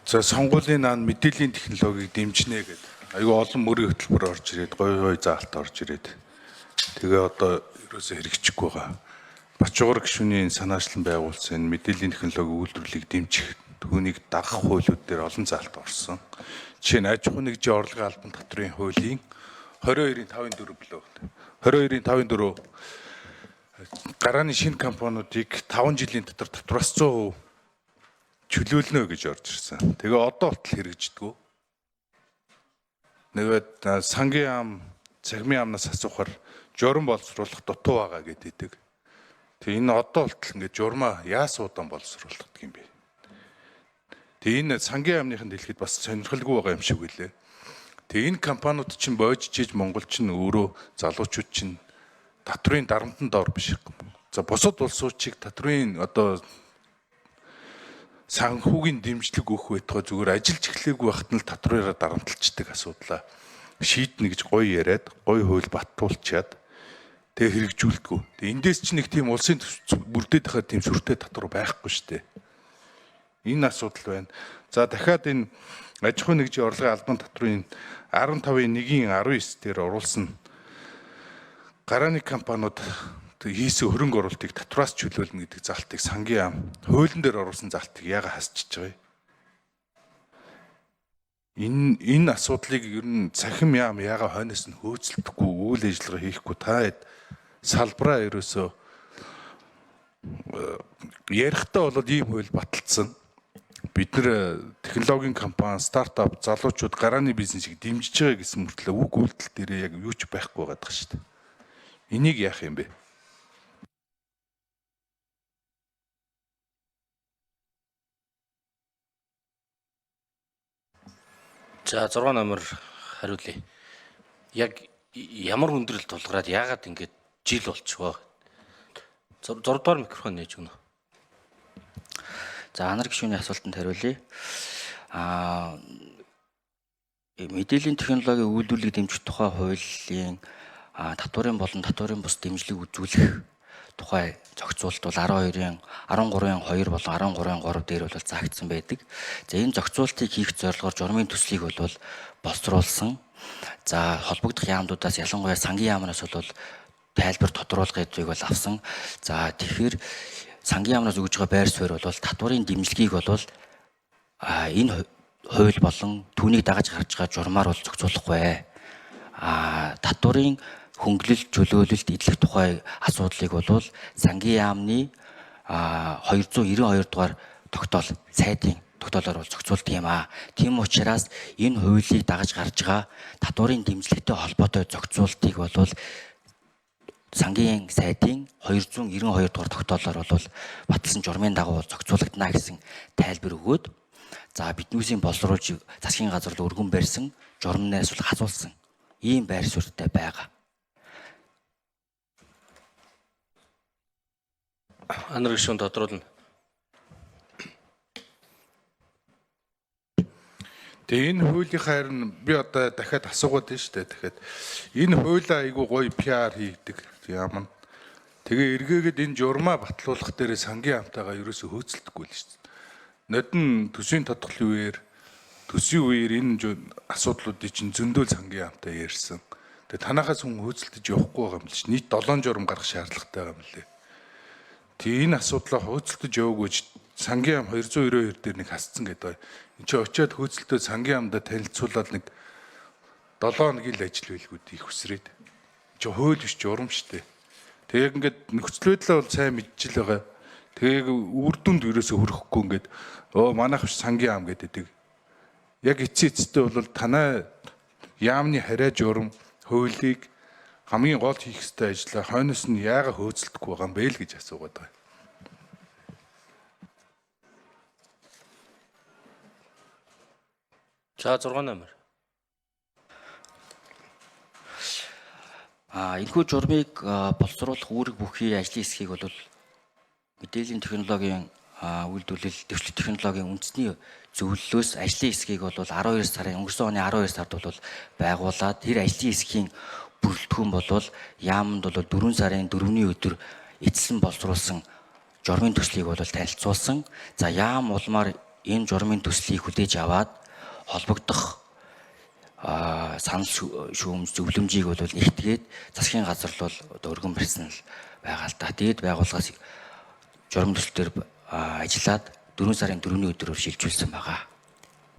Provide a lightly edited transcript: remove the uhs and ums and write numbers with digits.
За сонгуулийн наан мэдээллийн технологиг дэмжинэ гэдэг. Айгүй олон мөрийн хөтөлбөр орж ирээд гой заалт орж ирээд. Тэгээ одоо ерөөсөө хэрэгжихгүй байгаа. Бачуугар гишүүний санаачлан байгуулсан мэдээллийн технологийн үйлдвэрлэлийг дэмжих түүнийг дагах хуулиуд дээр олон заалт орсон. Жишээ нь аж ахуй нэгжийн орлогын албан татврын хуулийн 22.54 билүү. 22.54 гарааны шинэ компаниудыг 5 жилийн дотор татвараас 100% чөлөөлнө гэж орж ирсэн. Тэгээ одоо болтол хэрэгждэг. Нэгэд сангийн ам, цахимын амнаас асуухаар журам боловсруулах дутуу байгаа гэдэг. Тэгээ энэ одоо болтол ингээд журмаа яасуудан боловсруулдаг юм бэ. Тэгээ энэ сангийн амныхын дэлхийд бас сонирхолгүй байгаа юм шиг үлээ. Тэгээ энэ компаниуд чинь боожжиж Монгол чинь өөрөө залуучууд чинь татврын дарамтанд дор биш юм. За бусад улсуудыг татврын одоо санхүүгийн дэмжлэг өгөх байтугай зүгээр ажиллаж эхлэегүй байхад нь татвараараа дарамтлцдаг асуудлаа шийднэ гэж гоё яриад гоё хууль баттуулчаад тэгээ хэрэгжүүлдэг. Тэгээ эндээс чинь нэг тийм улсын бүрдээд байхад тийм сүртэй татвар байхгүй шүү дээ. Энэ асуудал байна. За дахиад энэ аж ахуй нэгжийн орлогын албан татврын 15.1-19 дээр оруулсан гарааны компаниуд хийсэн хөрөнгө оруулалтыг татвараас чөлөөлнө гэдэг залтыг сангийн ам хуулийн дээр оруулсан залтыг яага хасчихж байгаа юм. Энэ асуудлыг ер нь цахим яам яага хойноос нь хөөцөлдөхгүй үйл ажиллагаа хийхгүй та салбараа ерөөсөө ярихдаа бол ийм хууль баталсан. Бид нэр технологийн компани, стартап, залуучууд гарааны бизнесийг дэмжиж байгаа гэсэн мөртлөө үг үйлдэл дээр яг юу ч байхгүй байгаа шүү дээ. Энийг яах юм бэ? За 6 номер хариулъя. Яг ямар хүндрэл тулгараад яагаад ингэж жил болчихвоо? 6 дугаар микрофон нээж өгнө. За анар гишүүний асуултанд хариулъя. Мэдээллийн технологийн үйлдвэрлэлийг дэмжих тухай хуулийн татварын болон татварын бус дэмжлэг үзүүлэх тухай зохицуулалт бол 13-ын 2 болон 13-ын 3 дээр бол заагдсан байдаг. За энэ зохицуултыг хийх зорилгоор журмын төслийг бол боловсруулсан. За холбогдох яамдуудаас ялангуяа сангийн яамнаас бол тайлбар тодруулах гэдгийг бол авсан. За тэгэхээр сангийн яамнаас өгж байгаа байр суурь бол татварын дэмжлэгийг бол энэ хууль болон түүнийг дагаж гарч байгаа журмаар бол зохицуулахгүй. Татварын хөнгөлөлт, чөлөөлөлт, идэлх тухай асуудлыг бол сангийн яамны 292 дугаар тогтоол сайдын тогтоолоор бол зохицуулдаг юм аа. Тийм учраас энэ хуулийг дагаж гарч байгаа татварын дэмжлэгтэй холбоотой зохицуултыг бол сангийн сайдын 292 дугаар тогтоолоор бол баталсан журмын дагуу зохицуулагдана гэсэн тайлбар өгөөд за биднүүсийн боловсруулж засгийн газар руу өргөн барьсан журмнаас бол хазуулсан ийм байр суурьтай байгаа. Анар гишүүн тодруулна. Тэгээ энэ хуулийн харин би одоо дахиад асуугаад байна шүү дээ. Дахиад энэ хуулиа айгүй гоё PR хийдэг юм. Тэгээ эргээгээд энэ журмаа батлуулах дээр сангийн амтайгаа ерөөсөө хөөцөлдөхгүй л шүү дээ. Нодон төсвийн тодголын үеэр энэ асуудлуудыг чинь зөндөл сангийн амтай ярьсан. Тэгээ танахаас хүн хөөцөлдөж явахгүй байгаа юм л ш. Нийт 7 журам гарах шаардлагатай байгаа юм лээ. Тэгээ энэ асуудлаа хөөцөлдөж яваагүй сангийн ам 292 дээр нэг хасцсан гэдэг. Энд чи очиод хөөцөлтөө сангийн амдаа танилцуулаад нэг 7 хоног л ажил байлгууд их хүсрээд. Чи хууль биш журам штэ. Тэгээ ингээд нөхцөл байдлаа бол сайн мэдчихэл байгаа. Тэгээ үр дүнд ерөөсө хүрэхгүй ингээд манайх биш сангийн ам гэдэг. Яг эцсийн эцэстээ бол танай яамны хараа журам хуулийг хамгийн гол хийх ёстой ажлаа хойноос нь яага хөөцөлдөхгүй байгаа юм бэ л гэж асуугаад байгаа. За 6 номер. Энэхүү журмыг боловсруулах үүрэг бүхий ажлын хэсгийг бол мэдээллийн технологийн үйлдвэрлэл дэвшлэх технологийн үндэсний зөвлөлөөс ажлын хэсгийг бол 12 сарын өнгөрсөн оны 12 сард бол байгуулад тэр ажлын хэсгийн бүрэлдэхүүн бол яамд бол 4 сарын 4-ний өдөр эцэслэн боловсруулсан журмын төслийг бол танилцуулсан. За яам улмаар энэ журмын төслийг хүлээж аваад холбогдох санал шүүмж зөвлөмжийг бол нэгтгээд засгийн газар л бол одоо өргөн барьсан л байгаа л да. Дээд байгууллагаас журам төсөл дээр ажиллаад 4 сарын 4-ний өдрөөр шилжүүлсэн байгаа.